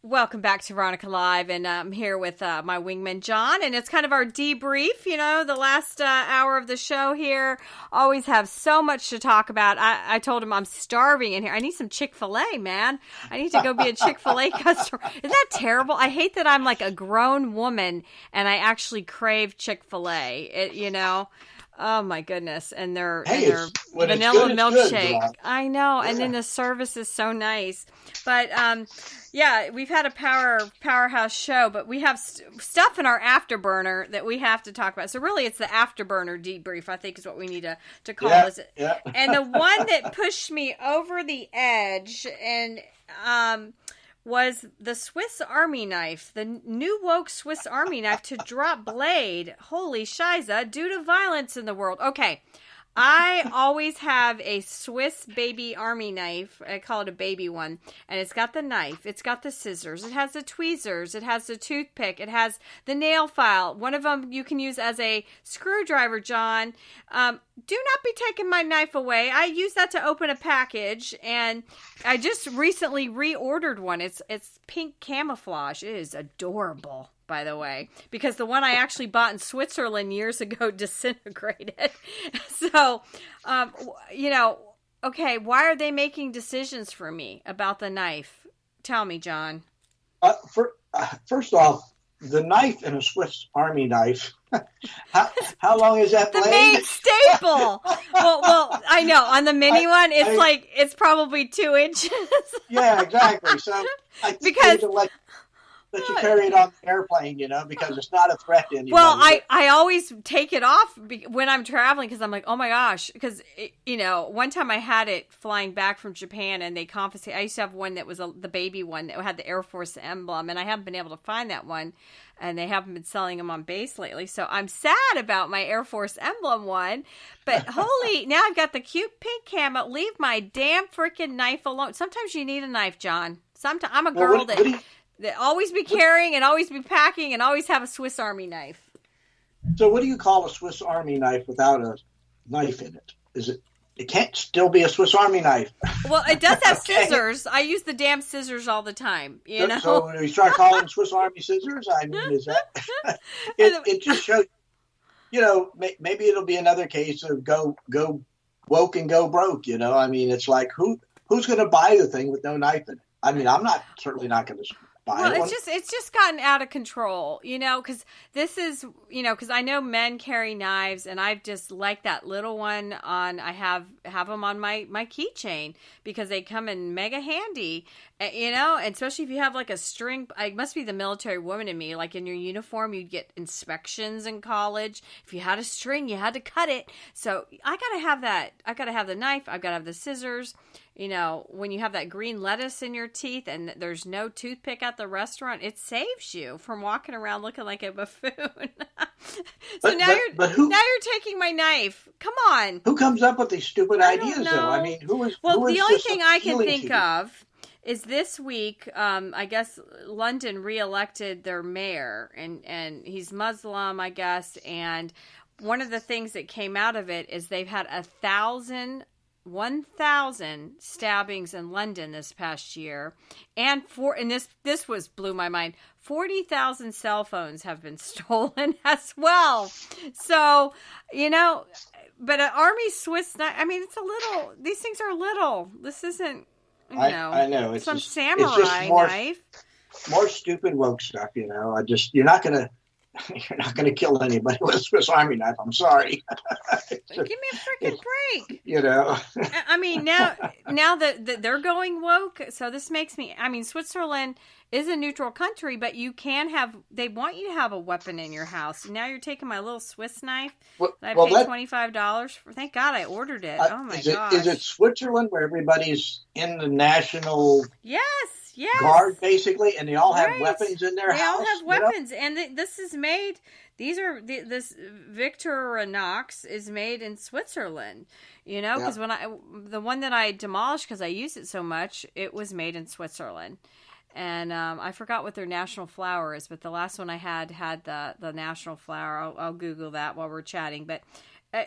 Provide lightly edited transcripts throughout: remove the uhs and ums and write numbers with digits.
Welcome back to Veronica Live, and I'm here with my Wingman John, and it's kind of our debrief, the last hour of the show here. Always have so much to talk about. I told him I'm starving in here. I need some Chick-fil-A, man. I need to go be a Chick-fil-A customer. Isn't that terrible? I hate that I'm like a grown woman, and I actually crave Chick-fil-A, Oh my goodness! And their vanilla milkshake. Good, I know, yeah. And then the service is so nice. But yeah, we've had a powerhouse show, but we have stuff in our Afterburner that we have to talk about. So really, it's the Afterburner debrief, I think, is what we need to call it. Yeah. And the one that pushed me over the edge and was the Swiss Army knife, the new woke Swiss Army knife to drop blade. Holy shiza, due to violence in the world. Okay, I always have a Swiss baby army knife. I call it a baby one. And it's got the knife. It's got the scissors. It has the tweezers. It has the toothpick. It has the nail file. One of them you can use as a screwdriver, John. Do not be taking my knife away. I use that to open a package. And I just recently reordered one. It's pink camouflage. It is adorable, by the way, because the one I actually bought in Switzerland years ago disintegrated. So, okay, why are they making decisions for me about the knife? Tell me, John. First off, the knife in a Swiss Army knife, how long is that blade? The main staple. well, I know. On the mini one, it's probably 2 inches. Yeah, exactly. So because that you carry it on the airplane, because it's not a threat to anybody. Well, I always take it off when I'm traveling because I'm like, oh my gosh. Because, one time I had it flying back from Japan and they confiscated. I used to have one that was the baby one that had the Air Force emblem, and I haven't been able to find that one. And they haven't been selling them on base lately. So I'm sad about my Air Force emblem one. But now I've got the cute pink camo. Leave my damn freaking knife alone. Sometimes you need a knife, John. Sometimes I'm a girl that always be carrying and always be packing and always have a Swiss Army knife. So what do you call a Swiss Army knife without a knife in it? It can't still be a Swiss Army knife. Well, it does have scissors. I use the damn scissors all the time, So we start calling Swiss Army scissors? I mean, is that... it just shows, maybe it'll be another case of go woke and go broke, I mean, it's like, who's going to buy the thing with no knife in it? I mean, I'm certainly not going to... Well, it's just gotten out of control, because this is, because I know men carry knives, and I've just like that little one on. I have them on my keychain because they come in mega handy, and especially if you have like a string. I must be the military woman in me. Like in your uniform, you'd get inspections in college. If you had a string, you had to cut it. So I gotta have that. I gotta have the knife. I've gotta have the scissors. When you have that green lettuce in your teeth and there's no toothpick at the restaurant, it saves you from walking around looking like a buffoon. Now you're taking my knife. Come on. Who comes up with these stupid ideas, though? I mean, who is the only thing I can think of is this week, I guess London re-elected their mayor, and he's Muslim, I guess, and one of the things that came out of it is they've had 1,000 stabbings in London this past year, and this blew my mind. 40,000 cell phones have been stolen as well. So, but an Army Swiss knife. I mean, it's a little. These things are little. This isn't. I know. It's some just, samurai knife. More stupid woke stuff. You're not gonna kill anybody with a Swiss Army knife. I'm sorry. Give me a freaking break. I mean, now that they're going woke, so this makes me. I mean, Switzerland is a neutral country, but they want you to have a weapon in your house. Now you're taking my little Swiss knife that I paid $25 for. Thank God I ordered it. Oh my gosh. Is it Switzerland where everybody's in the national guard, basically, and they all have weapons in their house? They all have weapons, and this is made... This Victorinox is made in Switzerland, because when the one that I demolished because I used it so much, it was made in Switzerland. And I forgot what their national flower is, but the last one I had the national flower. I'll Google that while we're chatting. But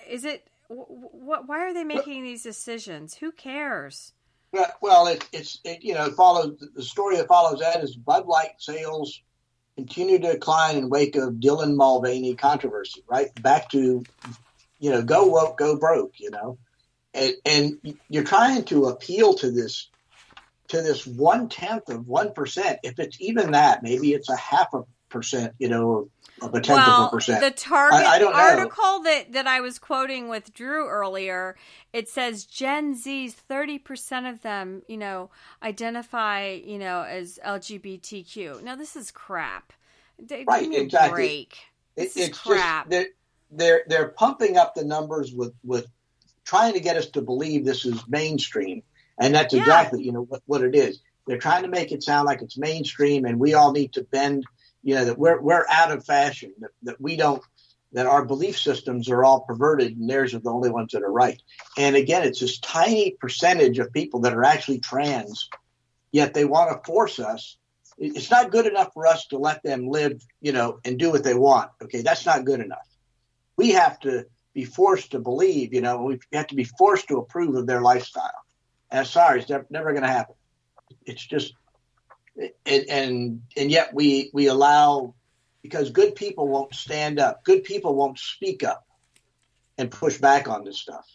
is it? Why are they making these decisions? Who cares? Well, it follows the story that follows that is Bud Light sales continue to decline in wake of Dylan Mulvaney controversy. Right back to go woke, go broke. And you're trying to appeal to this 0.1%. If it's even that, maybe it's 0.5%. Of a tenth of a percent. The Target I don't article that I was quoting with Drew earlier, it says Gen Z's 30% of them, identify, as LGBTQ. Now this is crap. Right, exactly. Break. This is crap. Just, they're pumping up the numbers with trying to get us to believe this is mainstream, and that's exactly what it is. They're trying to make it sound like it's mainstream, and we all need to bend. That we're out of fashion, that our belief systems are all perverted and theirs are the only ones that are right. And again, it's this tiny percentage of people that are actually trans, yet they want to force us. It's not good enough for us to let them live, and do what they want. Okay, that's not good enough. We have to be forced to believe, we have to be forced to approve of their lifestyle. And sorry, it's never going to happen. It's just. And yet we allow, because good people won't stand up, good people won't speak up and push back on this stuff.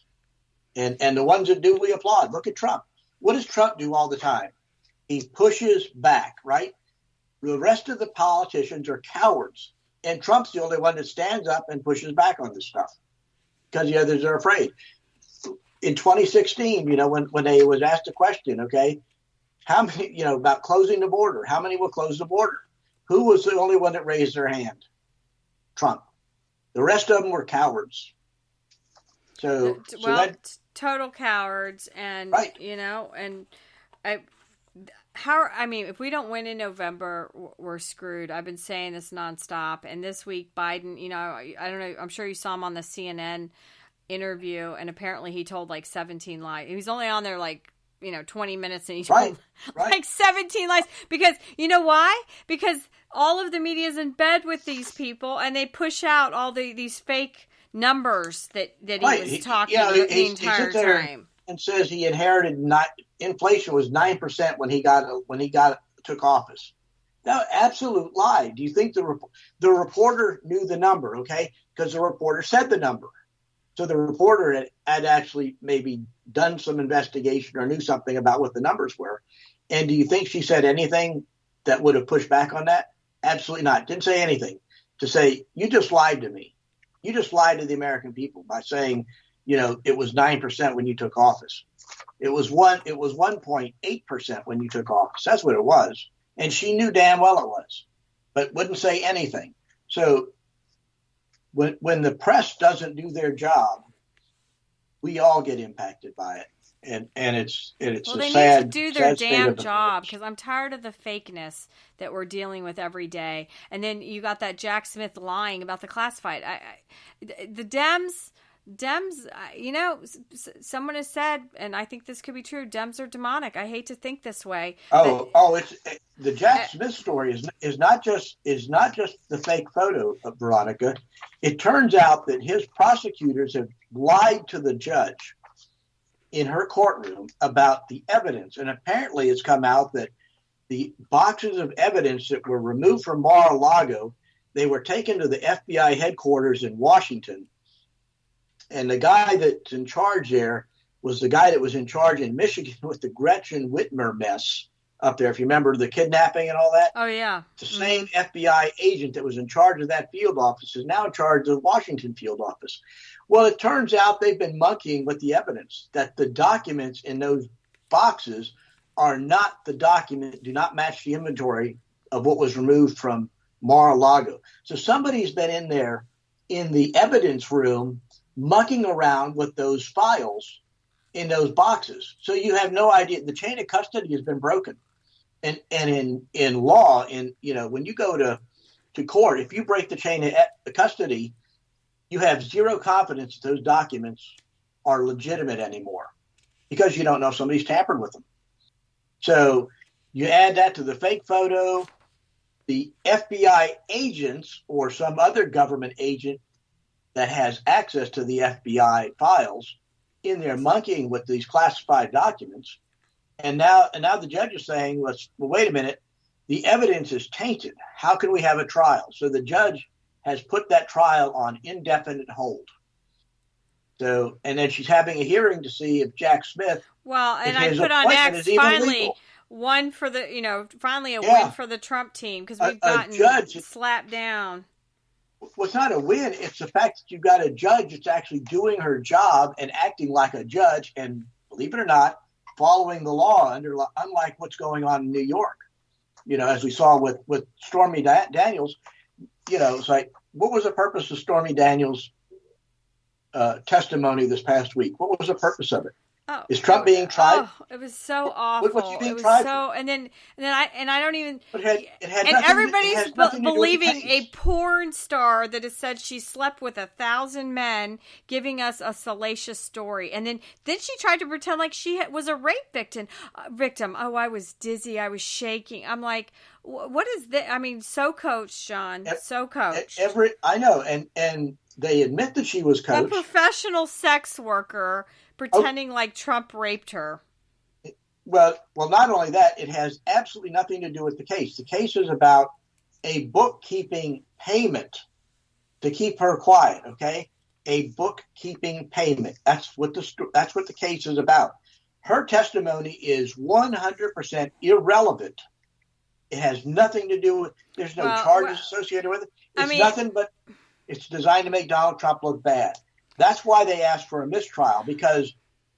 And the ones that do, we applaud. Look at Trump. What does Trump do all the time? He pushes back, right? The rest of the politicians are cowards. And Trump's the only one that stands up and pushes back on this stuff because the others are afraid. In 2016, when they was asked a question, okay, how many, about closing the border? How many will close the border? Who was the only one that raised their hand? Trump. The rest of them were cowards. Total cowards, and right. If we don't win in November, we're screwed. I've been saying this nonstop, and this week Biden, I don't know. I'm sure you saw him on the CNN interview, and apparently he told like 17 lies. He was only on there 20 minutes, and he told like 17 lies. Because you know why? Because all of the media is in bed with these people, and they push out all these fake numbers that he was talking the entire time. And says he inherited inflation was 9% when he took office. Now, absolute lie. Do you think the reporter knew the number? Okay, because the reporter said the number. So the reporter had actually maybe done some investigation or knew something about what the numbers were. And do you think she said anything that would have pushed back on that? Absolutely not. Didn't say anything to say, you just lied to me. You just lied to the American people by saying, it was 9% when you took office. It was 1.8% when you took office. That's what it was. And she knew damn well it was, but wouldn't say anything. So when the press doesn't do their job, we all get impacted by it, and it's they sad. Need to do their damn job, because I'm tired of the fakeness that we're dealing with every day. And then you got that Jack Smith lying about the classified. The Dems. Someone has said, and I think this could be true, Dems are demonic. I hate to think this way. The Jack Smith story is not just the fake photo of Veronica. It turns out that his prosecutors have lied to the judge in her courtroom about the evidence. And apparently it's come out that the boxes of evidence that were removed from Mar-a-Lago, they were taken to the FBI headquarters in Washington. And the guy that's in charge there was the guy that was in charge in Michigan with the Gretchen Whitmer mess up there. If you remember the kidnapping and all that. Oh, yeah. The same FBI agent that was in charge of that field office is now in charge of the Washington field office. Well, it turns out they've been monkeying with the evidence, that the documents in those boxes are not the document, do not match the inventory of what was removed from Mar-a-Lago. So somebody's been in there in the evidence room mucking around with those files in those boxes. So you have no idea. The chain of custody has been broken. And in law, when you go to court, if you break the chain of custody, you have zero confidence that those documents are legitimate anymore because you don't know if somebody's tampered with them. So you add that to the fake photo, the FBI agents or some other government agent that has access to the FBI files in there monkeying with these classified documents. And now the judge is saying, well, wait a minute, the evidence is tainted. How can we have a trial? So the judge has put that trial on indefinite hold. So, and then she's having a hearing to see if Jack Smith. Well, and I put on X finally one for the, finally a win for the Trump team, because we've gotten slapped down. Well, it's not a win. It's the fact that you've got a judge that's actually doing her job and acting like a judge, and believe it or not, following the law, unlike what's going on in New York. As we saw with Stormy Daniels, it's like, what was the purpose of Stormy Daniels' testimony this past week? What was the purpose of it? Oh, is Trump being tried? Oh, it was so awful. What's he being it was tried so, for? and then I don't even. It had and everybody's believing a porn star that has said she slept with 1,000 men, giving us a salacious story, and then she tried to pretend like she was a rape victim. Oh, I was dizzy. I was shaking. I'm like, what is this? I mean, so coached, John. So coached. I know, and they admit that she was coached. A professional sex worker pretending like Trump raped her. Well, not only that, it has absolutely nothing to do with the case. The case is about a bookkeeping payment to keep her quiet. Okay, a bookkeeping payment. That's what the case is about. Her testimony is 100% irrelevant. It has nothing to do with. There's no charges associated with it. It's nothing but. It's designed to make Donald Trump look bad. That's why they asked for a mistrial, because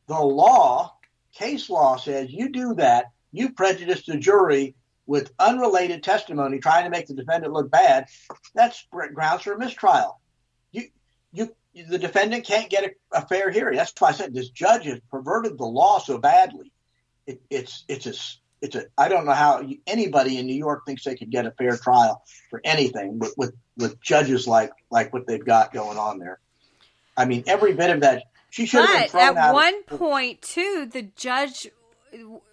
the case law says you do that, you prejudice the jury with unrelated testimony trying to make the defendant look bad. That's grounds for a mistrial. The defendant can't get a fair hearing. That's why I said this judge has perverted the law so badly. I don't know how anybody in New York thinks they could get a fair trial for anything with judges like what they've got going on there. I mean, every bit of that. She should have been thrown out. At one point, too, the judge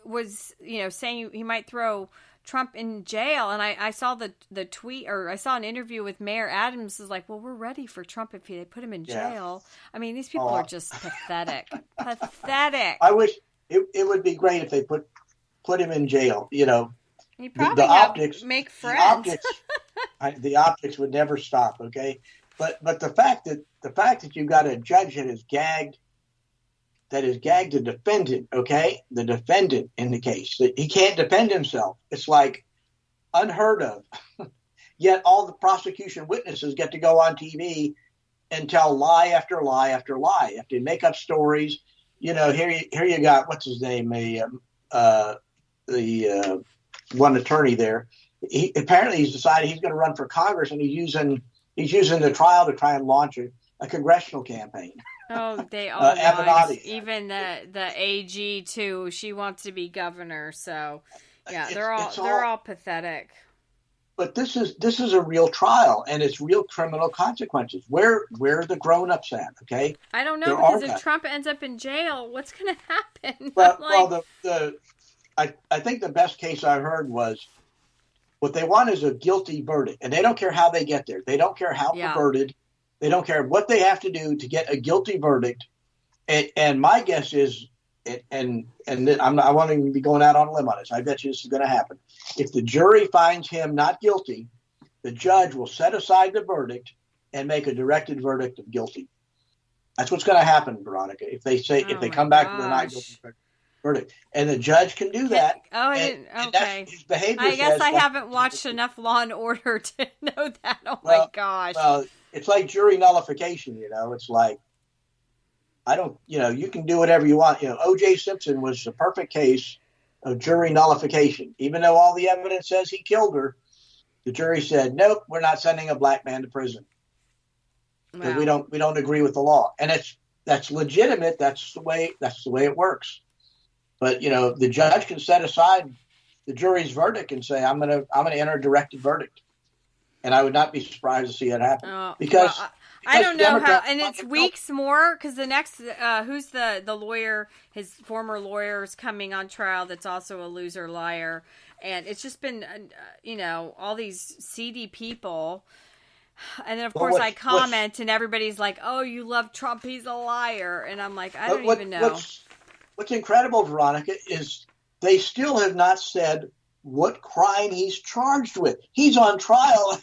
was, saying he might throw Trump in jail. And I saw the tweet, or I saw an interview with Mayor Adams. Is like, well, we're ready for Trump if they put him in jail. I mean, these people are just pathetic. Pathetic. I wish it would be great if they put him in jail. He probably make friends. The optics would never stop. Okay. But the fact that you've got a judge that has gagged the defendant, okay, the defendant in the case, that he can't defend himself. It's like unheard of. Yet all the prosecution witnesses get to go on TV and tell lie after lie after lie. You have to make up stories. Here you got, what's his name, the one attorney there. He's decided he's going to run for Congress, and he's using the trial to try and launch a congressional campaign. Oh, they all even the AG too. She wants to be governor, so yeah, they're all pathetic. But this is a real trial, and it's real criminal consequences. Where are the grown-ups at? Okay, I don't know, because if Trump ends up in jail, what's going to happen? I think the best case I heard was, what they want is a guilty verdict, and they don't care how they get there. They don't care how perverted. They don't care what they have to do to get a guilty verdict. And my guess is, and I won't even be going out on a limb on this. I bet you this is going to happen. If the jury finds him not guilty, the judge will set aside the verdict and make a directed verdict of guilty. That's what's going to happen, Veronica. If they come back with a not guilty verdict, and the judge can do that. Okay. His behavior. I guess I haven't watched enough Law and Order to know that. My gosh. Well, it's like jury nullification. It's like, you can do whatever you want. O.J. Simpson was the perfect case of jury nullification. Even though all the evidence says he killed her, the jury said, nope, we're not sending a black man to prison because we don't agree with the law, and that's legitimate. That's the way it works. But the judge can set aside the jury's verdict and say, I'm gonna enter a directed verdict, and I would not be surprised to see it happen because I don't know how, and it's weeks more, because the next who's the lawyer, his former lawyer, is coming on trial. That's also a loser liar, and it's just been all these seedy people. And then, of course, I comment, and everybody's like, oh, you love Trump, he's a liar. And I'm like, I don't even know. What's incredible, Veronica, is they still have not said what crime he's charged with. He's on trial,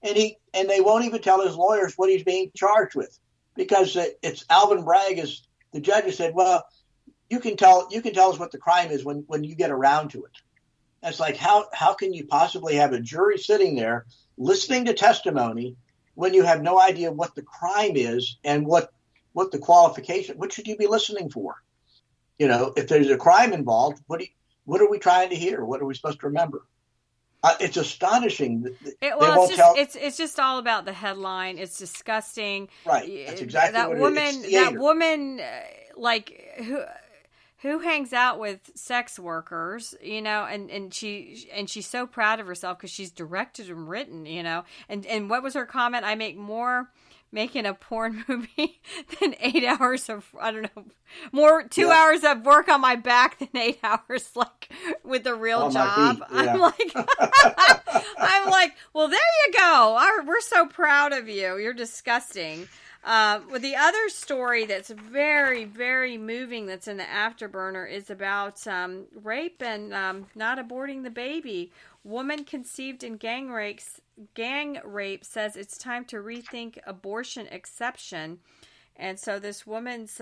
and they won't even tell his lawyers what he's being charged with, because it's Alvin Bragg. As the judge has said, well, you can tell us what the crime is when you get around to it. And it's like, how can you possibly have a jury sitting there listening to testimony when you have no idea what the crime is and what the qualification? What should you be listening for? If there's a crime involved, what are we trying to hear? What are we supposed to remember? It's astonishing. It's just all about the headline. It's disgusting. Right. That's exactly that what woman. It is. That woman, who hangs out with sex workers, and she's so proud of herself because she's directed and written, and what was her comment? I make more making a porn movie than 8 hours of, 2 hours of work on my back than 8 hours, like, with a real job. I'm like, well, there you go. We're so proud of you. You're disgusting. Well, the other story that's very, very moving that's in the Afterburner is about rape and not aborting the baby. Woman conceived in gang rape says it's time to rethink abortion exception. And so this woman's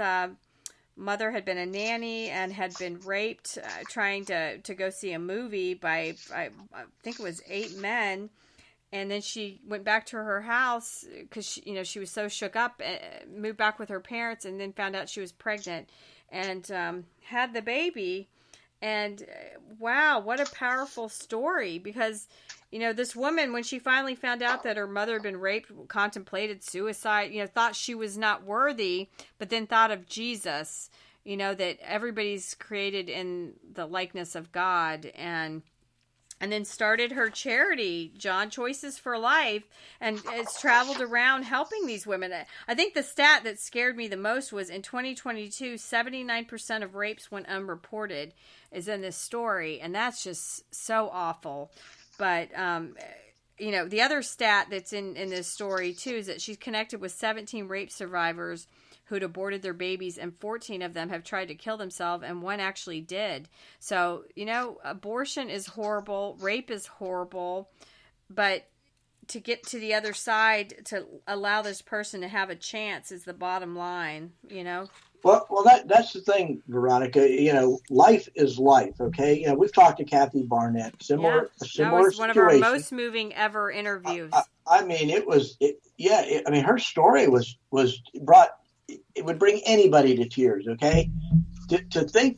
mother had been a nanny and had been raped trying to go see a movie by, I think it was 8 men. And then she went back to her house because she was so shook up, moved back with her parents, and then found out she was pregnant and had the baby. And wow, what a powerful story, because this woman, when she finally found out that her mother had been raped, contemplated suicide, thought she was not worthy, but then thought of Jesus, that everybody's created in the likeness of God, and then started her charity, John, Choices for Life, and it's traveled around helping these women. I think the stat that scared me the most was in 2022, 79% of rapes went unreported is in this story, and that's just so awful. But, the other stat that's in this story, too, is that she's connected with 17 rape survivors who'd aborted their babies, and 14 of them have tried to kill themselves, and 1 actually did. So, abortion is horrible, rape is horrible, but to get to the other side, to allow this person to have a chance is the bottom line, Well, that's the thing, Veronica. Life is life, okay? We've talked to Kathy Barnett. Similar that was one situation. of our most moving ever interviews. Her story was brought. It would bring anybody to tears, okay? To think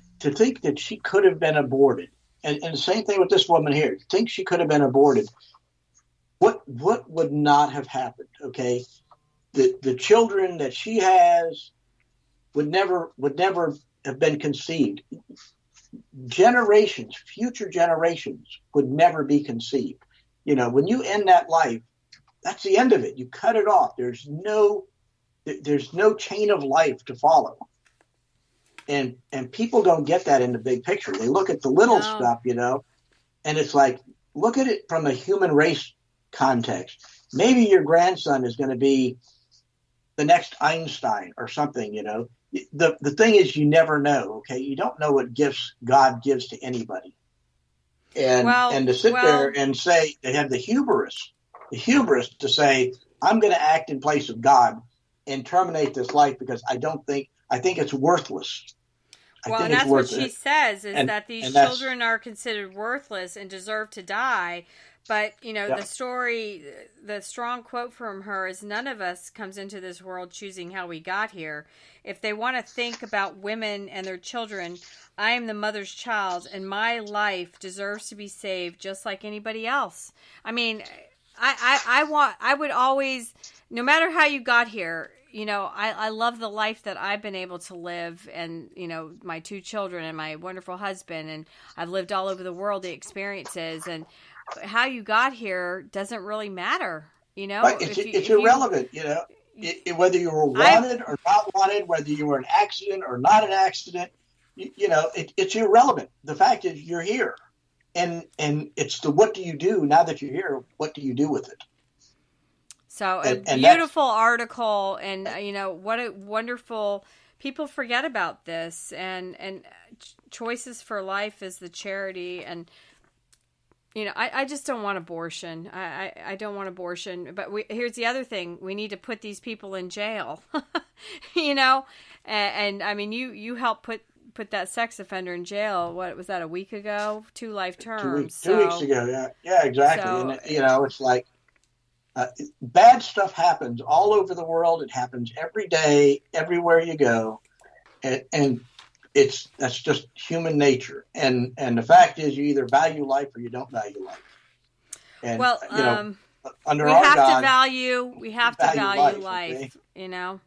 that she could have been aborted, and the same thing with this woman here. To think she could have been aborted. What would not have happened, okay? The children that she has would never have been conceived. Future generations would never be conceived. When you end that life, that's the end of it. You cut it off. There's no chain of life to follow. And people don't get that in the big picture. They look at the little stuff, and it's like, look at it from a human race context. Maybe your grandson is going to be the next Einstein or something, The thing is, you never know, okay? You don't know what gifts God gives to anybody. And to sit there and say, they have the hubris to say, I'm going to act in place of God and terminate this life because I think it's worthless. And that's what she says, is that these children are considered worthless and deserve to die. But, the strong quote from her is, none of us comes into this world choosing how we got here. If they want to think about women and their children, I am the mother's child, and my life deserves to be saved just like anybody else. I mean, I would always, no matter how you got here, I love the life that I've been able to live, and, my 2 children and my wonderful husband, and I've lived all over the world, the experiences, and how you got here doesn't really matter, But it's irrelevant, whether you were wanted or not wanted, whether you were an accident or not an accident, it's irrelevant. The fact is you're here, and it's what do you do now that you're here? What do you do with it? So a beautiful article, and what a wonderful people forget about this, and Choices for Life is the charity, and I just don't want abortion. I don't want abortion. But here's the other thing: we need to put these people in jail. And I mean, you helped put that sex offender in jail. What was that, a week ago? 2 life terms. 2 weeks ago. Yeah, exactly. So, and it's like bad stuff happens all over the world. It happens every day, everywhere you go, and that's just human nature. And the fact is, you either value life or you don't value life. And under we our have God, to value life. Okay?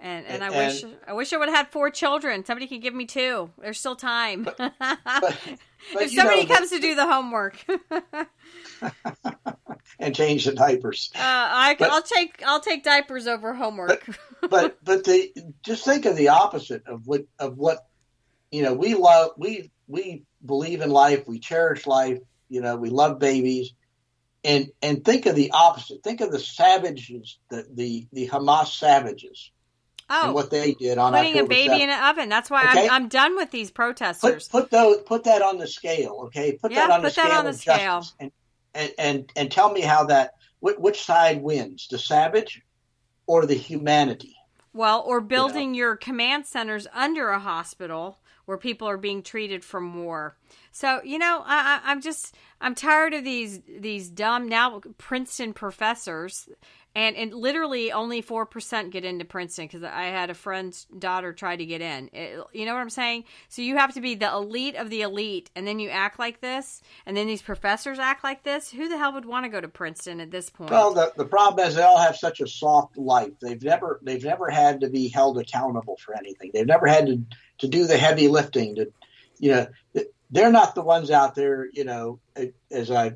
And I wish I would have had 4 children. Somebody could give me 2. There's still time. But if somebody comes to do the homework and change the diapers, I'll take diapers over homework. but just think of the opposite of what we love. We believe in life. We cherish life. We love babies. And think of the opposite. Think of the savages, the Hamas savages. And what they did on putting October a baby 7th. in an oven. That's why I'm done with these protesters. Put that on the scale, okay? Put that on the scale. And tell me how which side wins, the savage or the humanity? Well, or building your command centers under a hospital where people are being treated from war. So, I'm tired of these dumb now Princeton professors. And literally only 4% get into Princeton, because I had a friend's daughter try to get in. You know what I'm saying? So you have to be the elite of the elite, and then you act like this, and then these professors act like this. Who the hell would want to go to Princeton at this point? Well, the problem is they all have such a soft life. They've never had to be held accountable for anything. They've never had to do the heavy lifting. They're not the ones out there. As I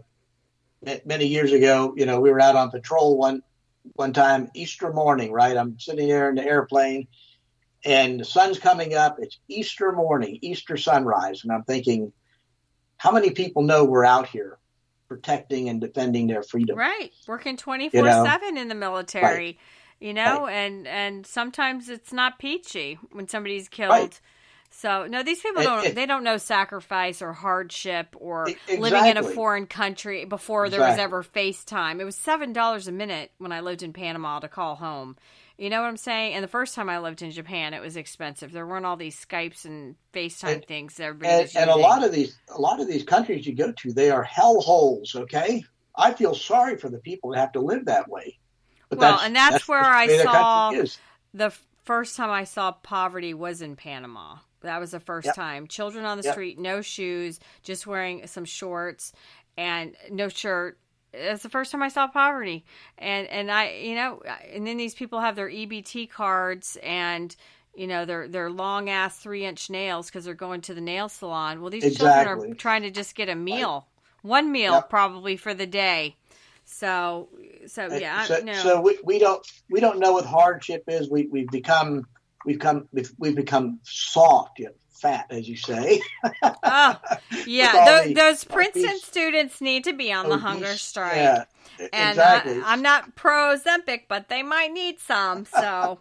many years ago, we were out on patrol one time, Easter morning, right? I'm sitting there in the airplane and the sun's coming up. It's Easter morning, Easter sunrise. And I'm thinking, how many people know we're out here protecting and defending their freedom? Right. Working 24/7 in the military, right. And sometimes it's not peachy when somebody's killed. Right. So, no, these people don't know sacrifice or hardship or living in a foreign country before there was ever FaceTime. It was $7 a minute when I lived in Panama to call home. You know what I'm saying? And the first time I lived in Japan, it was expensive. There weren't all these Skypes and FaceTime things. And a lot of these countries you go to, they are hellholes, okay? I feel sorry for the people that have to live that way. But that's where I saw the first time I saw poverty was in Panama. That was the first time. Children on the street, no shoes, just wearing some shorts and no shirt. That's the first time I saw poverty. And I, and then these people have their EBT cards and, their long ass 3-inch nails because they're going to the nail salon. Well, these children are trying to just get a meal, one meal probably for the day. So we don't know what hardship is. We've become soft, fat, as you say. Those Princeton students need to be on the hunger strike. Yeah, and exactly. I'm not pro Ozempic, but they might need some. So,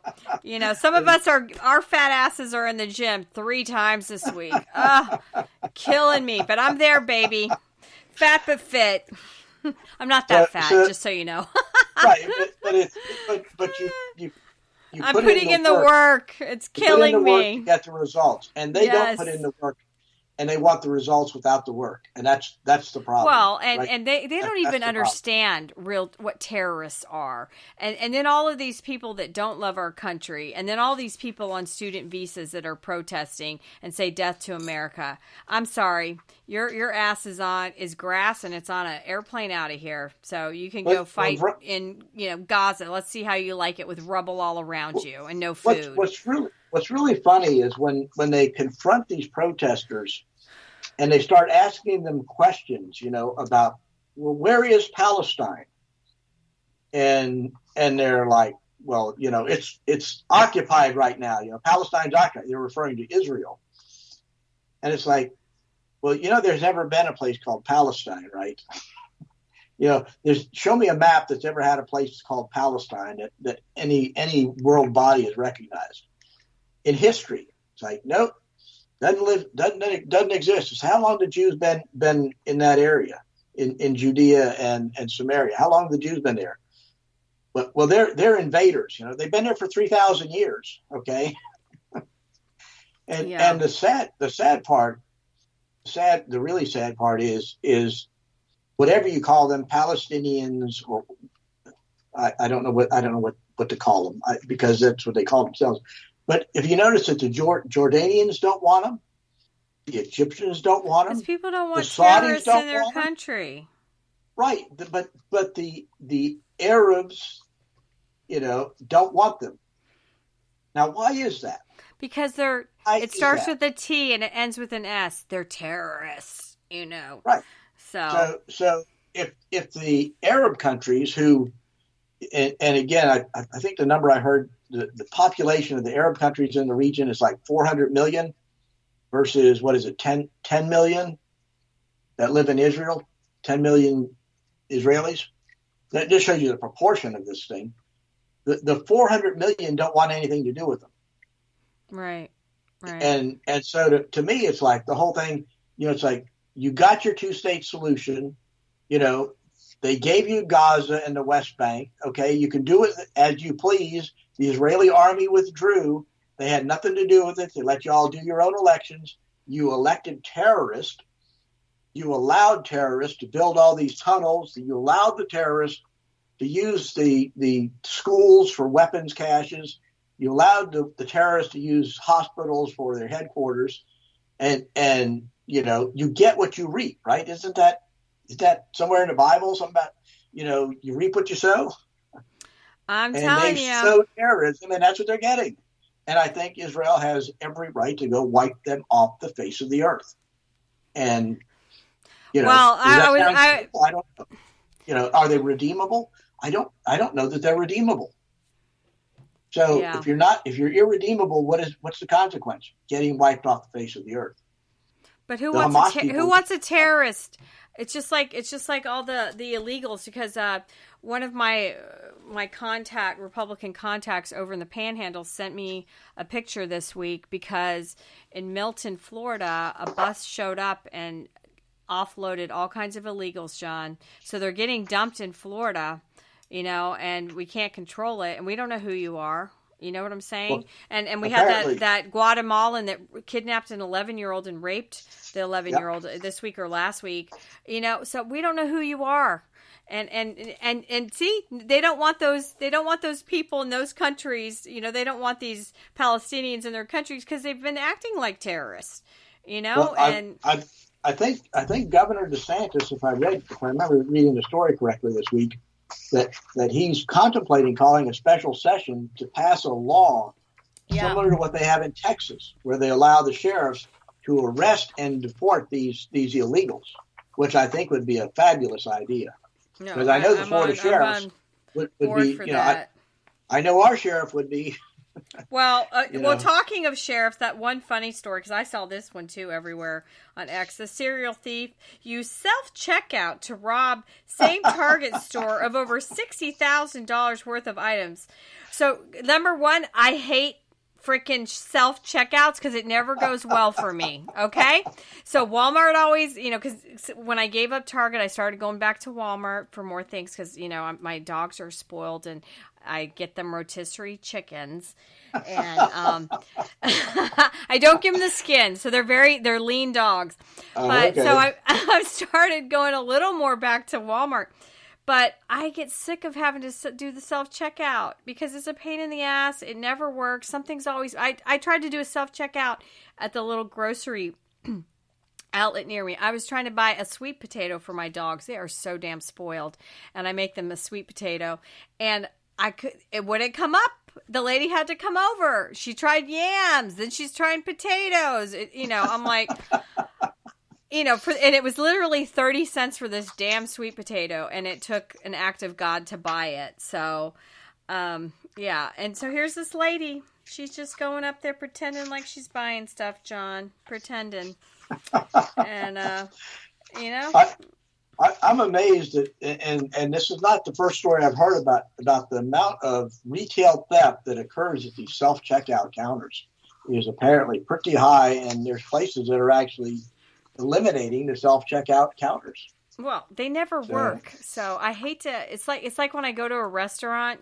some of us our fat asses are in the gym 3 times this week. Killing me, but I'm there, baby. Fat but fit. I'm not that fat, just so you know. Right, but you I'm putting in the work. It's killing me. To get the results, and they don't put in the work, and they want the results without the work, and that's the problem. Well, and they don't even understand what terrorists are, and then all of these people that don't love our country, and then all these people on student visas that are protesting and say death to America. I'm sorry, your ass is grass, and it's on an airplane out of here, so you can go fight in Gaza. Let's see how you like it with rubble all around you and no food. What's really funny is when they confront these protesters and they start asking them questions, about, well, where is Palestine? And they're like, well, it's occupied right now. Palestine's occupied. They're referring to Israel. And it's like, well, there's never been a place called Palestine, right? Show me a map that's ever had a place called Palestine that any world body has recognized. in history. It's like, nope, doesn't exist. It's how long the Jews been in that area, in Judea and Samaria? How long have the Jews been there? Well, they're invaders. You know, they've been there for 3,000 years. Okay, and the really sad part is whatever you call them, Palestinians, or I don't know what to call them, because that's what they call themselves. But if you notice that the Jordanians don't want them, the Egyptians don't want them, because people don't want the Saudis terrorists don't in their want country. Right, but the Arabs, you know, don't want them. Now, why is that? Because it starts with a T and it ends with an S. They're terrorists, you know. Right. So if the Arab countries who, and again, I think the number I heard, the population of the Arab countries in the region is like 400 million versus, what is it, 10 million that live in Israel, 10 million Israelis. That just shows you the proportion of this thing. The 400 million don't want anything to do with them. Right. And so to me, it's like the whole thing, you know, it's like you got your two-state solution, you know, they gave you Gaza and the West Bank. Okay, you can do it as you please. The Israeli army withdrew. They had nothing to do with it. They let you all do your own elections. You elected terrorists. You allowed terrorists to build all these tunnels. You allowed the terrorists to use the schools for weapons caches. You allowed the terrorists to use hospitals for their headquarters. And you know, you get what you reap, right? Isn't that somewhere in the Bible? Something about, you know, you reap what you sow. I'm telling you. And they sow terrorism, and that's what they're getting. And I think Israel has every right to go wipe them off the face of the earth. And, you know, well, I don't know. You know, are they redeemable? I don't know that they're redeemable. So if you're irredeemable, what's the consequence? Getting wiped off the face of the earth. But who wants a terrorist? It's just like all the illegals, because one of my Republican contacts over in the Panhandle sent me a picture this week, because in Milton, Florida, a bus showed up and offloaded all kinds of illegals, John. So they're getting dumped in Florida, you know, and we can't control it, and we don't know who you are. You know what I'm saying? Well, and we had that Guatemalan that kidnapped an 11-year-old and raped the 11-year-old this week or last week. You know, so we don't know who you are. And see, they don't want those people in those countries. You know, they don't want these Palestinians in their countries because they've been acting like terrorists. You know, well, I think Governor DeSantis, if I remember reading the story correctly this week, that he's contemplating calling a special session to pass a law similar to what they have in Texas, where they allow the sheriffs to arrest and deport these illegals, which I think would be a fabulous idea. Because I know the Florida sheriffs would be, you know, I know our sheriff would be. Well, talking of sheriffs, that one funny story, because I saw this one too everywhere on X. The serial thief used self-checkout to rob same Target store of over $60,000 worth of items. So, number one, I hate freaking self-checkouts because it never goes well for me, okay? So Walmart always, you know, because when I gave up Target, I started going back to Walmart for more things because, you know, my dogs are spoiled and I get them rotisserie chickens, and I don't give them the skin, so they're lean dogs. But so I started going a little more back to Walmart, but I get sick of having to do the self-checkout because it's a pain in the ass. It never works. Something's always. I tried to do a self-checkout at the little grocery outlet near me. I was trying to buy a sweet potato for my dogs. They are so damn spoiled, and I make them a sweet potato, and it wouldn't come up. The lady had to come over. She tried yams, then she's trying potatoes. You know, I'm like, you know, and it was literally 30 cents for this damn sweet potato, and it took an act of God to buy it. So, yeah. And so here's this lady. She's just going up there pretending like she's buying stuff, John. Pretending. And, you know. I'm amazed at, and this is not the first story I've heard about the amount of retail theft that occurs at these self-checkout counters. is apparently pretty high, and there's places that are actually eliminating the self-checkout counters. Well, they never work, so I hate to. It's like when I go to a restaurant,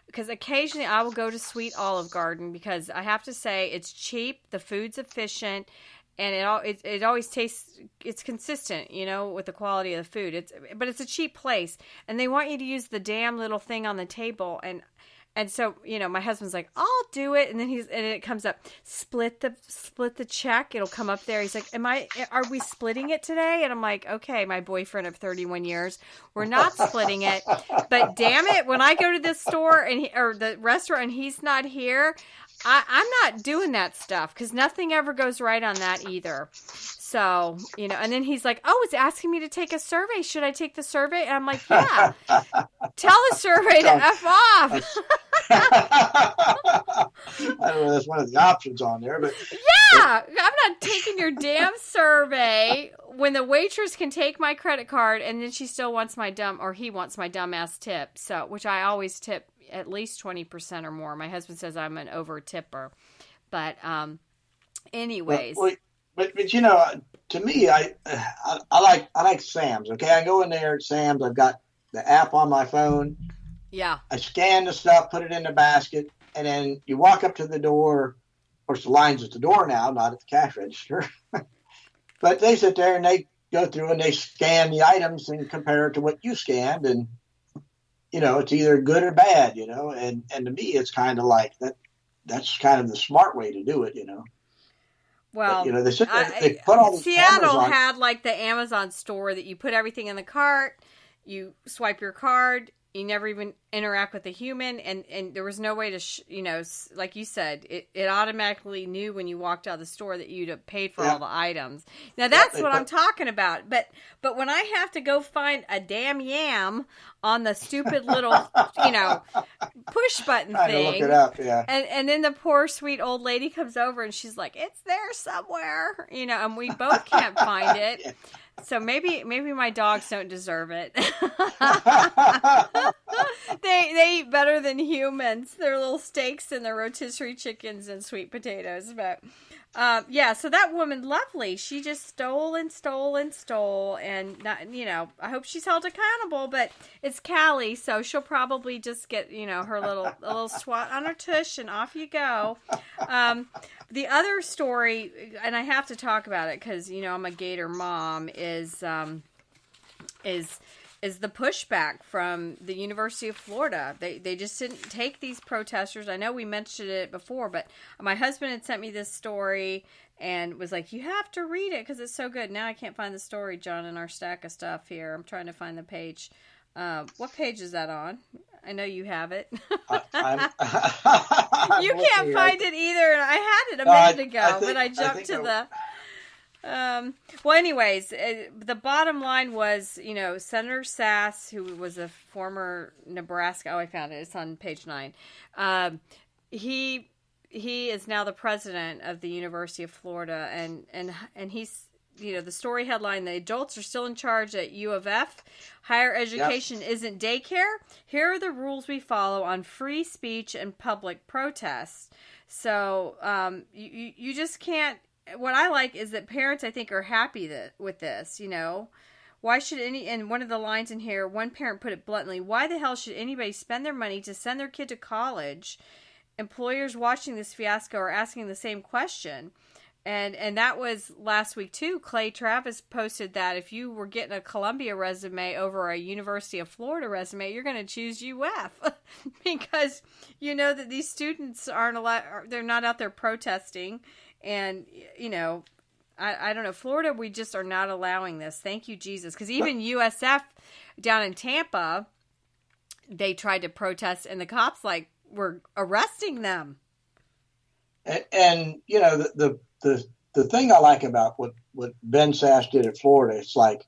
because occasionally I will go to Sweet Olive Garden because I have to say it's cheap, the food's efficient, and it always tastes. It's consistent, with the quality of the food. But it's a cheap place, and they want you to use the damn little thing on the table, and so, my husband's like, I'll do it. And then it comes up, split the check. It'll come up there. He's like, are we splitting it today? And I'm like, okay, my boyfriend of 31 years, we're not splitting it. But damn it, when I go to this store or the restaurant and he's not here, I'm not doing that stuff because nothing ever goes right on that either. So, and then he's like, oh, it's asking me to take a survey. Should I take the survey? And I'm like, yeah, tell the survey to F off. I don't know. That's one of the options on there, but yeah, I'm not taking your damn survey when the waitress can take my credit card and then she still wants he wants my dumbass tip. So, which I always tip at least 20% or more. My husband says I'm an over tipper, but anyways. But to me, I like Sam's. Okay, I go in there at Sam's. I've got the app on my phone. Yeah. I scan the stuff, put it in the basket, and then you walk up to the door. Of course, the line's at the door now, not at the cash register. But they sit there and they go through and they scan the items and compare it to what you scanned, and it's either good or bad. And to me, it's kind of like that. That's kind of the smart way to do it. Well, but, they put all Seattle had like the Amazon store that you put everything in the cart, you swipe your card, you never even interact with a human, and there was no way to, like you said, it automatically knew when you walked out of the store that you'd have paid for all the items. Now that's what I'm talking about. But when I have to go find a damn yam on the stupid little, push button thing, look it up, yeah. And then the poor sweet old lady comes over and she's like, it's there somewhere, and we both can't find it. Yeah. So maybe my dogs don't deserve it. They eat better than humans. They're little steaks and their rotisserie chickens and sweet potatoes. But so that woman, lovely. She just stole and stole and stole, and not, I hope she's held accountable. But it's Callie, so she'll probably just get her a little swat on her tush, and off you go. The other story, and I have to talk about it because I'm a Gator mom, is the pushback from the University of Florida. They just didn't take these protesters. I know we mentioned it before, but my husband had sent me this story and was like, you have to read it because it's so good. Now I can't find the story, John, in our stack of stuff here. I'm trying to find the page. What page is that on? I know you have it. You can't find it either. And I had it a minute ago, but I jumped to the... well, anyways, the bottom line was, Senator Sass, who was a former Nebraska, I found it. It's on page 9. He is now the president of the University of Florida, and he's, the story headline, the adults are still in charge at U of F. Higher education isn't daycare. Here are the rules we follow on free speech and public protests. So, you just can't. What I like is that parents, I think, are happy with this, Why should and one of the lines in here, one parent put it bluntly, why the hell should anybody spend their money to send their kid to college? Employers watching this fiasco are asking the same question. And that was last week, too. Clay Travis posted that if you were getting a Columbia resume over a University of Florida resume, you're going to choose UF because that these students aren't allowed, they're not out there protesting. And, I don't know, Florida, we just are not allowing this. Thank you, Jesus. Because even USF down in Tampa, they tried to protest and the cops were arresting them. And the thing I like about what Ben Sass did at Florida, it's like,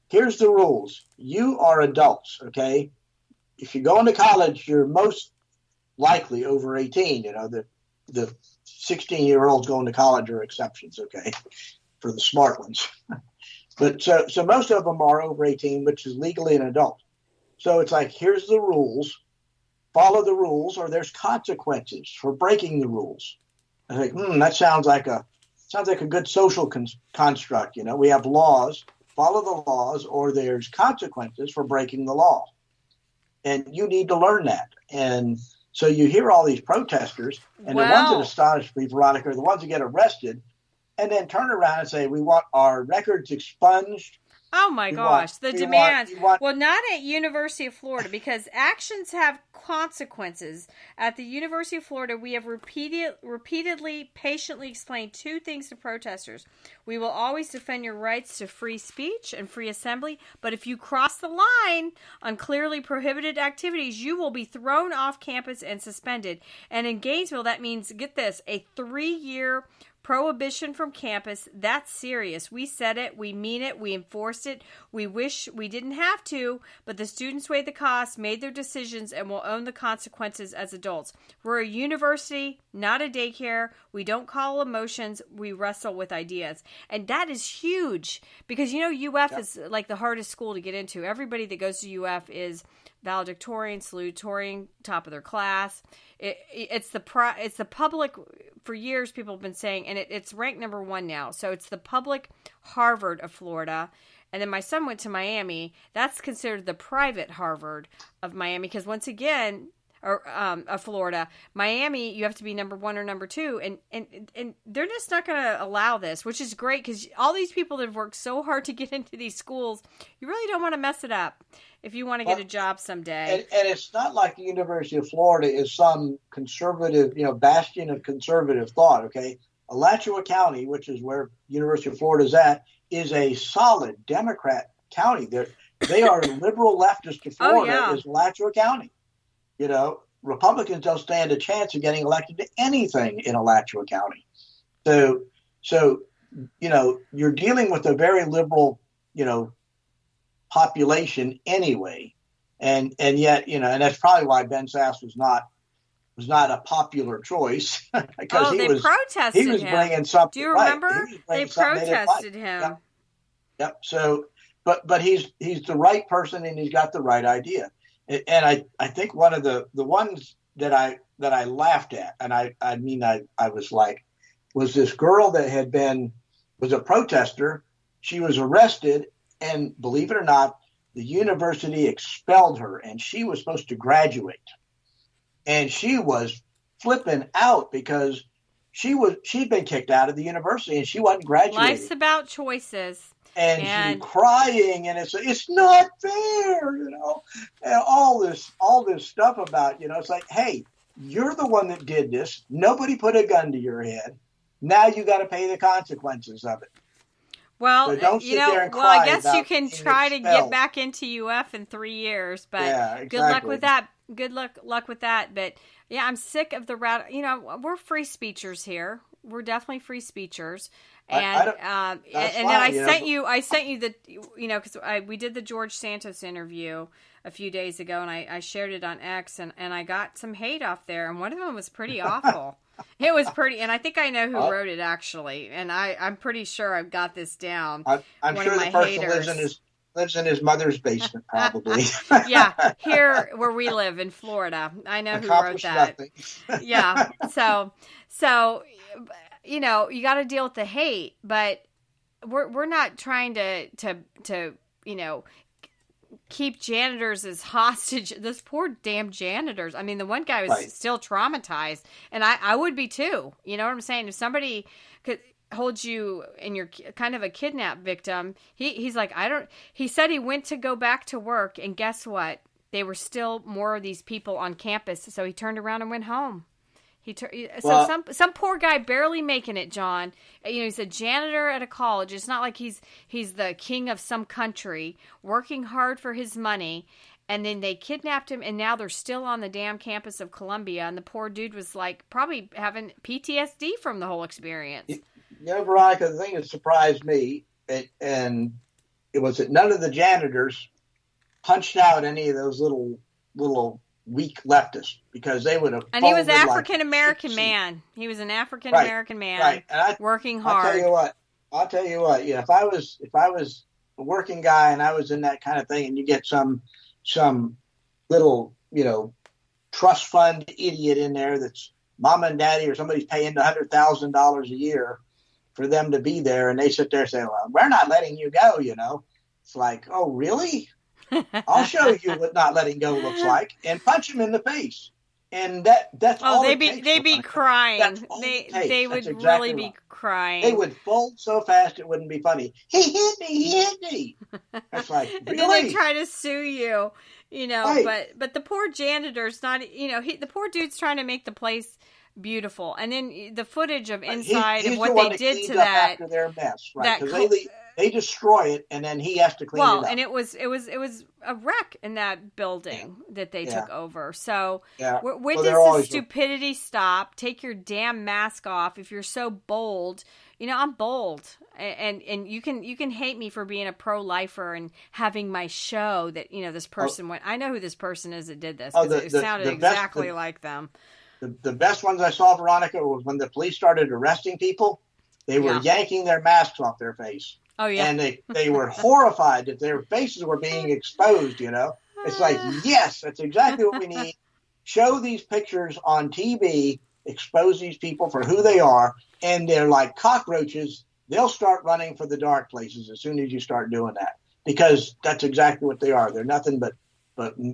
here's the rules. You are adults, okay? If you go into college, you're most likely over 18. The 16-year-olds going to college are exceptions, okay, for the smart ones. But so most of them are over 18, which is legally an adult. So it's like, here's the rules. Follow the rules, or there's consequences for breaking the rules. I think, that sounds like a good social construct. You know, we have laws, follow the laws, or there's consequences for breaking the law. And you need to learn that. And so you hear all these protesters, and the ones that astonish me, Veronica, are the ones that get arrested and then turn around and say, we want our records expunged. Oh my gosh, the demands. Well, not at University of Florida, because actions have consequences. At the University of Florida, we have repeatedly, patiently explained two things to protesters. We will always defend your rights to free speech and free assembly, but if you cross the line on clearly prohibited activities, you will be thrown off campus and suspended. And in Gainesville, that means, get this, a 3-year prohibition from campus. That's serious. We said it. We mean it. We enforced it. We wish we didn't have to, but the students weighed the cost, made their decisions, and will own the consequences as adults. We're a university, not a daycare. We don't call emotions. We wrestle with ideas. And that is huge because, you know, UF is like the hardest school to get into. Everybody that goes to UF is valedictorian, salutatorian, top of their class. It's the public. For years, people have been saying, and it's ranked number 1 now. So it's the public Harvard of Florida. And then my son went to Miami. That's considered the private Harvard of Miami. Because once again, of Florida, Miami, you have to be number 1 or number 2. And they're just not going to allow this, which is great. Because all these people that have worked so hard to get into these schools, you really don't want to mess it up if you want to get a job someday. And it's not like the University of Florida is some conservative, bastion of conservative thought, okay? Alachua County, which is where University of Florida is at, is a solid Democrat county. They are liberal leftist to Florida is Alachua County. You know, Republicans don't stand a chance of getting elected to anything in Alachua County. So you're dealing with a very liberal, population anyway, and yet and that's probably why Ben Sasse was not a popular choice because they protested he was him. Bringing something. Do you remember? They protested him. Yep. So, but he's the right person and he's got the right idea, and I think one of the ones that I laughed at, and I was like, was this girl that was a protester. She was arrested. And believe it or not, the university expelled her, and she was supposed to graduate. And she was flipping out because she'd been kicked out of the university, and she wasn't graduating. Life's about choices. And she was crying, and it's not fair, and all this stuff about, it's like, hey, you're the one that did this. Nobody put a gun to your head. Now you got to pay the consequences of it. Well, so don't sit there and cry I guess you can try to get back into UF in 3 years, but exactly. Good luck with that. Good luck with that. But yeah, I'm sick of the we're free speechers here. We're definitely free speechers. And then I sent you the because we did the George Santos interview a few days ago, and I shared it on X, and I got some hate off there, and one of them was pretty awful. It was pretty, and I think I know who wrote it actually, and I'm pretty sure I've got this down. I'm sure the person lives in his mother's basement, probably. Yeah, here where we live in Florida, I know who wrote that. Yeah, so you got to deal with the hate, but we're not trying to keep janitors as hostage. Those poor damn janitors. I mean, the one guy was still traumatized, and I would be too. You know what I'm saying? If somebody could hold you and you're kind of a kidnap victim, he's like, he said he went to go back to work, and guess what? They were still more of these people on campus, so he turned around and went home. Some poor guy barely making it, John. He's a janitor at a college. It's not like he's the king of some country working hard for his money. And then they kidnapped him, and now they're still on the damn campus of Columbia. And the poor dude was like probably having PTSD from the whole experience. Veronica, the thing that surprised me, and it was that none of the janitors punched out any of those little weak leftists, because they would have. And he was an African American man. He was an African American man, working hard. I'll tell you what. If I was a working guy and I was in that kind of thing, and you get some little trust fund idiot in there that's mom and daddy or somebody's paying $100,000 a year for them to be there, and they sit there and say, well, we're not letting you go, It's like, oh, really? I'll show you what not letting go looks like, and punch them in the face. And that's all they'd be crying. They would really be crying. They would fold so fast it wouldn't be funny. He hit me. That's like, really? And then they try to sue you, Right. but the poor janitor's not, the poor dude's trying to make the place beautiful. And then the footage of inside he's of what the one they did to up that. after their mess, right? Because they destroy it, and then he has to clean it up. And it was a wreck in that building that they took over. So when does the stupidity stop? Take your damn mask off if you're so bold. I'm bold, and you can hate me for being a pro-lifer and having my show that this person went. I know who this person is that did this because it sounded exactly like them. The best ones I saw, Veronica, was when the police started arresting people. They were yanking their masks off their face. Oh, yeah. And they were horrified that their faces were being exposed, It's like, yes, that's exactly what we need. Show these pictures on TV, expose these people for who they are, and they're like cockroaches. They'll start running for the dark places as soon as you start doing that, because that's exactly what they are. They're nothing but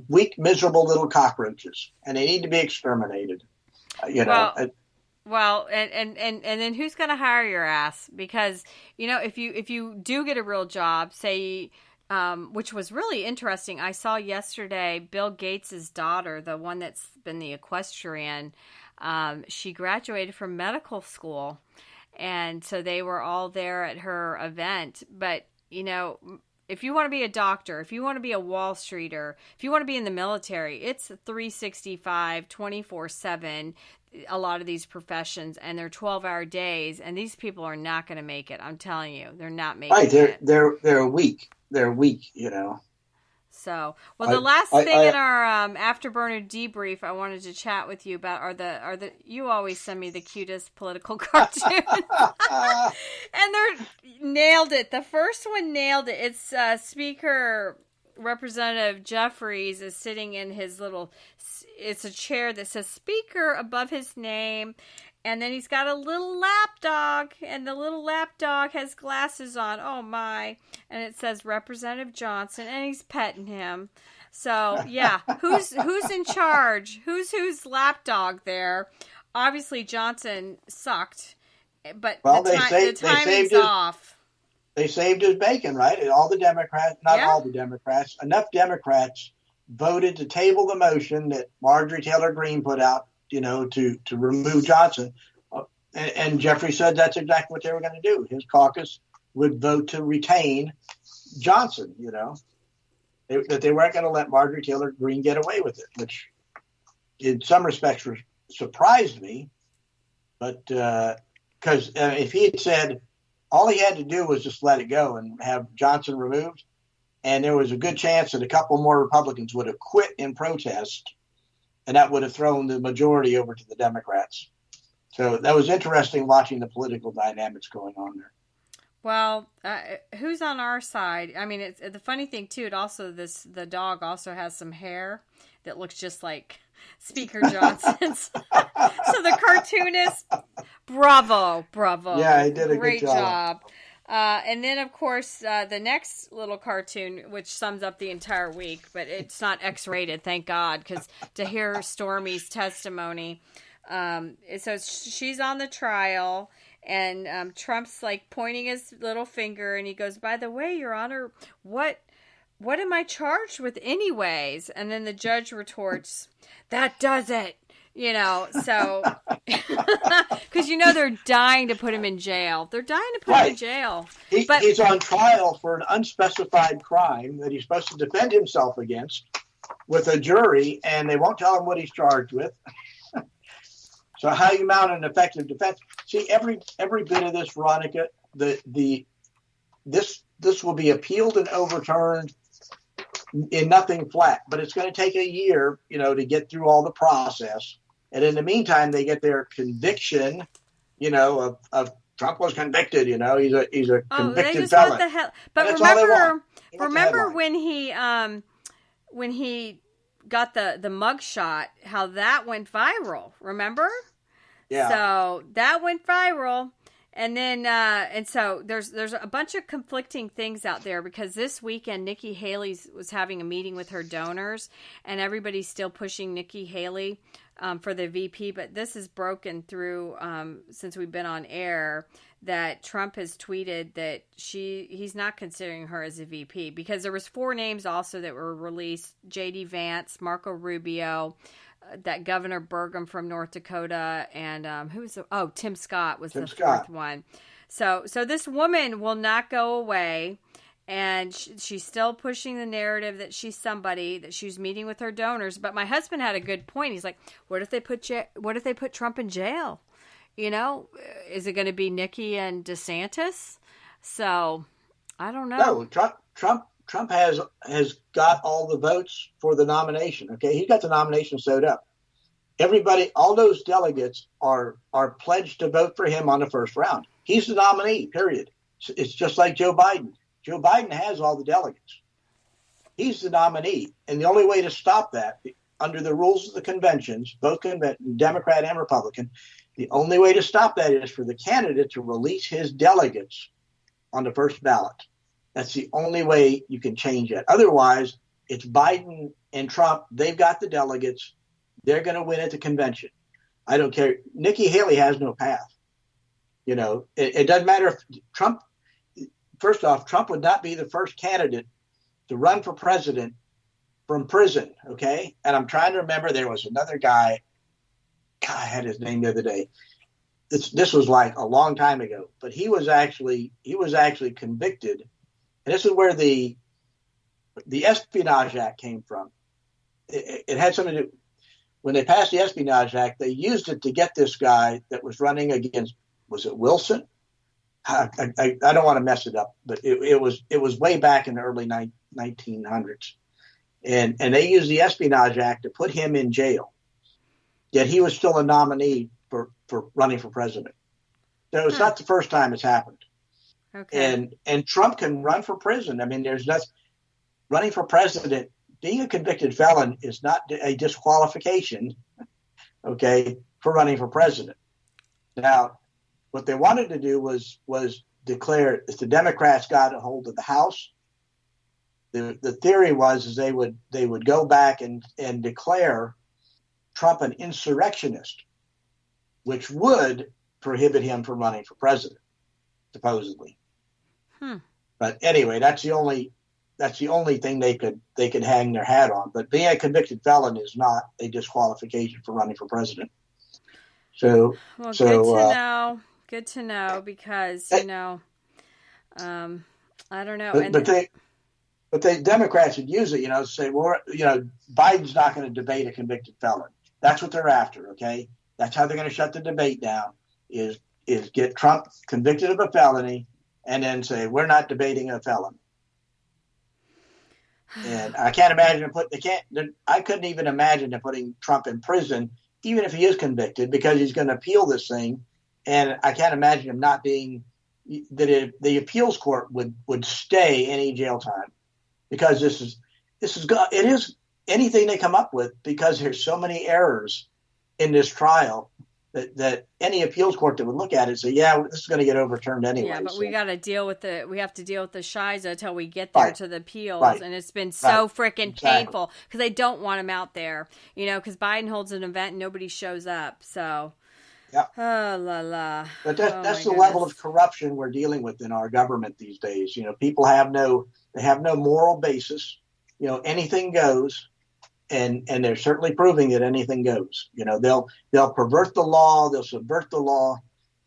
weak, miserable little cockroaches, and they need to be exterminated. Well, and then who's going to hire your ass? Because, if you do get a real job, say, which was really interesting. I saw yesterday Bill Gates' daughter, the one that's been the equestrian, she graduated from medical school. And so they were all there at her event. But, if you want to be a doctor, if you want to be a Wall Streeter, if you want to be in the military, it's 365, 24/7. A lot of these professions, and they're 12-hour days, and these people are not going to make it. I'm telling you, they're not making it. They're weak. They're weak, So, the last thing in our Afterburner debrief I wanted to chat with you about are the you always send me the cutest political cartoons, and they're nailed it. The first one nailed it. It's Speaker Representative Jeffries is sitting in his it's a chair that says Speaker above his name, and then he's got a little lap dog, and the little lap dog has glasses on. Oh my. And it says Representative Johnson, and he's petting him. So yeah, who's in charge? Who's lap dog there? Obviously Johnson sucked, but the timing's off. They saved his bacon, right? All the Democrats, all the Democrats, enough Democrats voted to table the motion that Marjorie Taylor Greene put out, to remove Johnson. And Jeffrey said that's exactly what they were going to do. His caucus would vote to retain Johnson, that they weren't going to let Marjorie Taylor Greene get away with it, which in some respects surprised me. But because if he had said all he had to do was just let it go and have Johnson removed, and there was a good chance that a couple more Republicans would have quit in protest, and that would have thrown the majority over to the Democrats. So that was interesting watching the political dynamics going on there. Well, who's on our side? I mean, it's the funny thing too. The dog also has some hair that looks just like Speaker Johnson's. So the cartoonist, bravo. Yeah, he did a great good job. And then, of course, the next little cartoon, which sums up the entire week, but it's not X-rated, thank God, because to hear Stormy's testimony, so she's on the trial, and Trump's like pointing his little finger, and he goes, "By the way, Your Honor, what am I charged with anyways?" And then the judge retorts, "That does it." So, because they're dying to put him in jail. They're dying to put him in jail. He's on trial for an unspecified crime that he's supposed to defend himself against with a jury, and they won't tell him what he's charged with. So how you mount an effective defense? See, every bit of this, Veronica, this will be appealed and overturned in nothing flat, but it's going to take a year, to get through all the process. And in the meantime, they get their conviction, of Trump was convicted. He's a convicted felon. The hell. But remember when he got the mug shot, how that went viral. Remember? Yeah. So that went viral. And then, and so there's a bunch of conflicting things out there because this weekend Nikki Haley was having a meeting with her donors, and everybody's still pushing Nikki Haley for the VP. But this is broken through since we've been on air that Trump has tweeted that he's not considering her as a VP because there was 4 names also that were released: J.D. Vance, Marco Rubio, that Governor Burgum from North Dakota, and Tim Scott was the 4th one. So this woman will not go away, and she's still pushing the narrative that she's somebody, that she's meeting with her donors. But my husband had a good point. He's like, what if they put Trump in jail? You know, is it going to be Nikki and DeSantis? So I don't know. No, Trump has got all the votes for the nomination. Okay, he's got the nomination sewed up. Everybody, all those delegates are pledged to vote for him on the first round. He's the nominee. Period. It's just like Joe Biden. Joe Biden has all the delegates. He's the nominee, and the only way to stop that, under the rules of the conventions, both Democrat and Republican, the only way to stop that is for the candidate to release his delegates on the first ballot. That's the only way you can change it. Otherwise, it's Biden and Trump. They've got the delegates. They're going to win at the convention. I don't care. Nikki Haley has no path. You know, it doesn't matter if Trump, first off, Trump would not be the first candidate to run for president from prison. Okay. And I'm trying to remember, there was another guy. God, I had his name the other day. This was like a long time ago, but he was actually convicted. And this is where the Espionage Act came from. It had something to do, when they passed the Espionage Act, they used it to get this guy that was running against, was it Wilson? I don't want to mess it up, but it was way back in the early 1900s. And they used the Espionage Act to put him in jail. Yet he was still a nominee for running for president. So it's not the first time it's happened. Okay. And Trump can run for president. I mean, there's nothing. Running for president, being a convicted felon is not a disqualification, okay, for running for president. Now, what they wanted to do was declare, if the Democrats got a hold of the House, the theory was they would go back and declare Trump an insurrectionist, which would prohibit him from running for president, supposedly. But anyway, that's the only thing they could hang their hat on. But being a convicted felon is not a disqualification for running for president. So, well, good to know. Good to know because I don't know. But the Democrats would use it, to say, well, Biden's not going to debate a convicted felon. That's what they're after. Okay, that's how they're going to shut the debate down. Is get Trump convicted of a felony, and then say we're not debating a felon. And I can't imagine I couldn't even imagine them putting Trump in prison, even if he is convicted, because he's going to appeal this thing. And I can't imagine him not being that the appeals court would stay any jail time, because it is anything they come up with, because there's so many errors in this trial that any appeals court that would look at it say, yeah, this is going to get overturned anyway. Yeah, but we got to deal with we have to deal with the shiza until we get there to the appeals. Right. And it's been so freaking painful because they don't want him out there, because Biden holds an event and nobody shows up. So, yeah. Oh, la la. But that's the level of corruption we're dealing with in our government these days. People have no moral basis. Anything goes. And they're certainly proving that anything goes. They'll pervert the law, they'll subvert the law,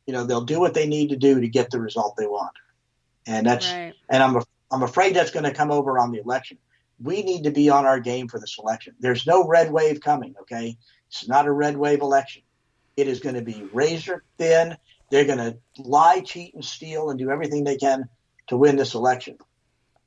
they'll do what they need to do to get the result they want. And that's right. And I'm afraid that's going to come over on the election. We need to be on our game for this election. There's no red wave coming, okay? It's not a red wave election. It is going to be razor thin. They're going to lie, cheat, and steal and do everything they can to win this election.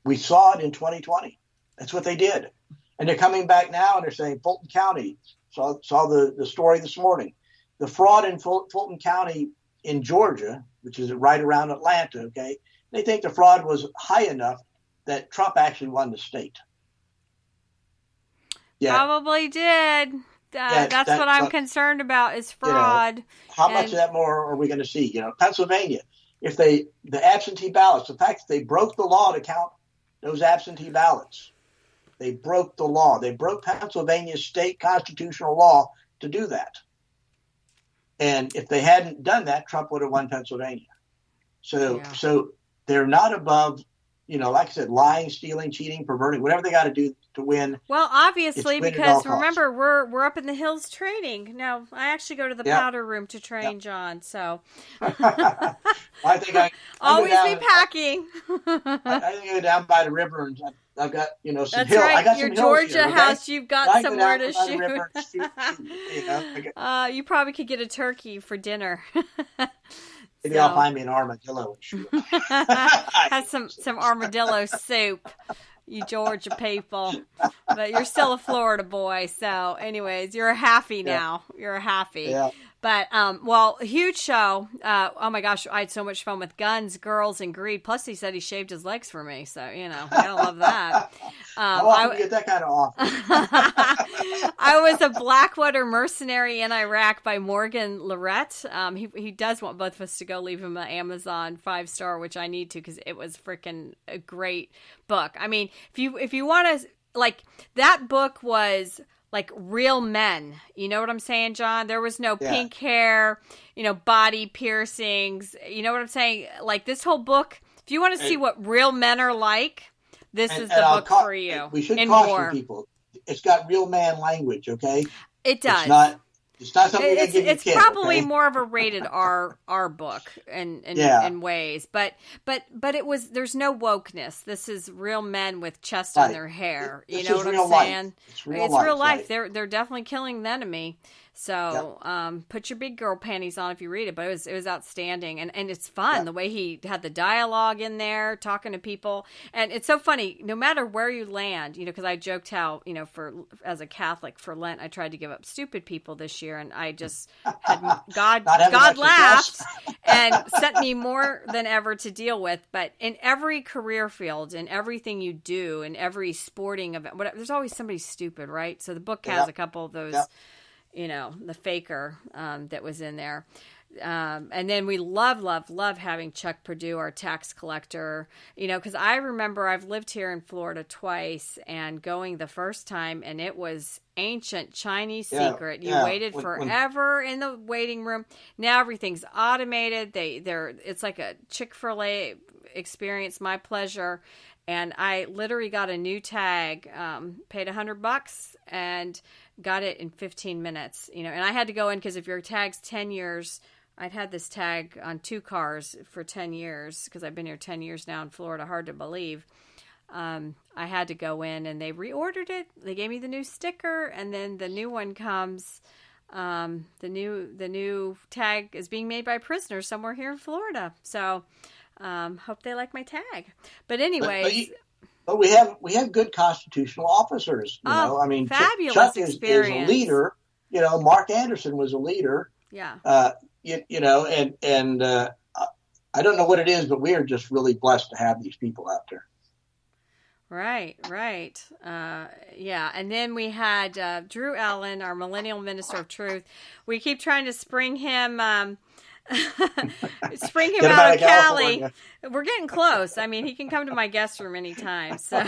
We saw it in 2020. That's what they did. And they're coming back now and they're saying Fulton County, saw the story this morning. The fraud in Fulton County in Georgia, which is right around Atlanta, okay, they think the fraud was high enough that Trump actually won the state. Yeah. Probably did. That's what I'm concerned about is fraud. How much of that more are we going to see? Pennsylvania, if the absentee ballots, the fact that they broke the law to count those absentee ballots, they broke the law. They broke Pennsylvania's state constitutional law to do that. And if they hadn't done that, Trump would have won Pennsylvania. So they're not above, like I said, lying, stealing, cheating, perverting, whatever they got to do to win. Well, obviously, because remember, we're up in the hills training. Now, I actually go to the powder room to train, John. So I think I always be packing. I think I go down by the river and I've got some hills. Right. I got Your some Georgia hills here, house, you've got somewhere to shoot. You probably could get a turkey for dinner. Maybe I'll find me an armadillo and shoot him. Have some armadillo soup, you Georgia people. But you're still a Florida boy, so anyways, you're a halfie now. You're a halfie. Yeah. But, huge show. Oh my gosh, I had so much fun with guns, girls, and greed. Plus, he said he shaved his legs for me, so, I love that. I get that kind of offer. I was a Blackwater mercenary in Iraq by Morgan Lorette. He does want both of us to go leave him an Amazon 5-star, which I need to because it was freaking a great book. I mean, if you want to, that book was like real men. You know what I'm saying, John? There was no pink hair, body piercings. You know what I'm saying? Like this whole book, if you want to see what real men are like, this is the book for you. We should caution people. It's got real man language, okay? It does. It's not something you give your kid. It's probably more of a rated R book in ways, but it was. There's no wokeness. This is real men with chest on their hair. You know what I'm saying? It's real life. Right? They're definitely killing the enemy. So put your big girl panties on if you read it. But it was outstanding, and it's fun the way he had the dialogue in there, talking to people, and it's so funny. No matter where you land, because I joked how as a Catholic for Lent I tried to give up stupid people this year, and I just had God laughed and sent me more than ever to deal with. But in every career field, in everything you do, in every sporting event, there's always somebody stupid, right? So the book has a couple of those. Yeah. The faker that was in there. And then we love having Chuck Perdue, our tax collector, because I remember I've lived here in Florida twice and going the first time, and it was ancient Chinese secret. You waited forever in the waiting room. Now everything's automated. It's like a Chick-fil-A experience, my pleasure. And I literally got a new tag, paid $100 and got it in 15 minutes, and I had to go in because if your tag's 10 years, I'd had this tag on 2 cars for 10 years because I've been here 10 years now in Florida. Hard to believe. I had to go in and they reordered it. They gave me the new sticker and then the new one comes. The new tag is being made by prisoners somewhere here in Florida. So, hope they like my tag. But anyways. But we have good constitutional officers. I mean, fabulous Chuck experience. Is a leader. Mark Anderson was a leader. Yeah. And I don't know what it is, but we are just really blessed to have these people out there. Right. And then we had Drew Allen, our millennial minister of truth. We keep trying to spring him out of Cali. We're getting close. I mean, he can come to my guest room anytime. So,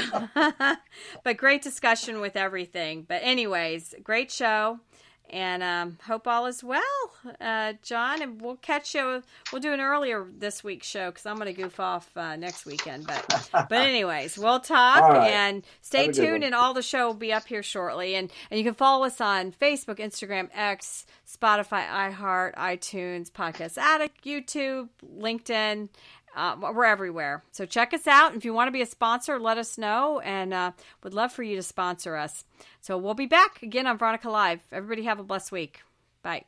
but great discussion with everything. But anyways, great show. And hope all is well, John. And we'll catch you. We'll do an earlier this week's show because I'm going to goof off next weekend. But anyways, we'll talk and stay tuned. And all the show will be up here shortly. And you can follow us on Facebook, Instagram, X, Spotify, iHeart, iTunes, Podcast Addict, YouTube, LinkedIn. We're everywhere. So check us out. If you want to be a sponsor, let us know. And would love for you to sponsor us. So we'll be back again on Veronica Live. Everybody have a blessed week. Bye.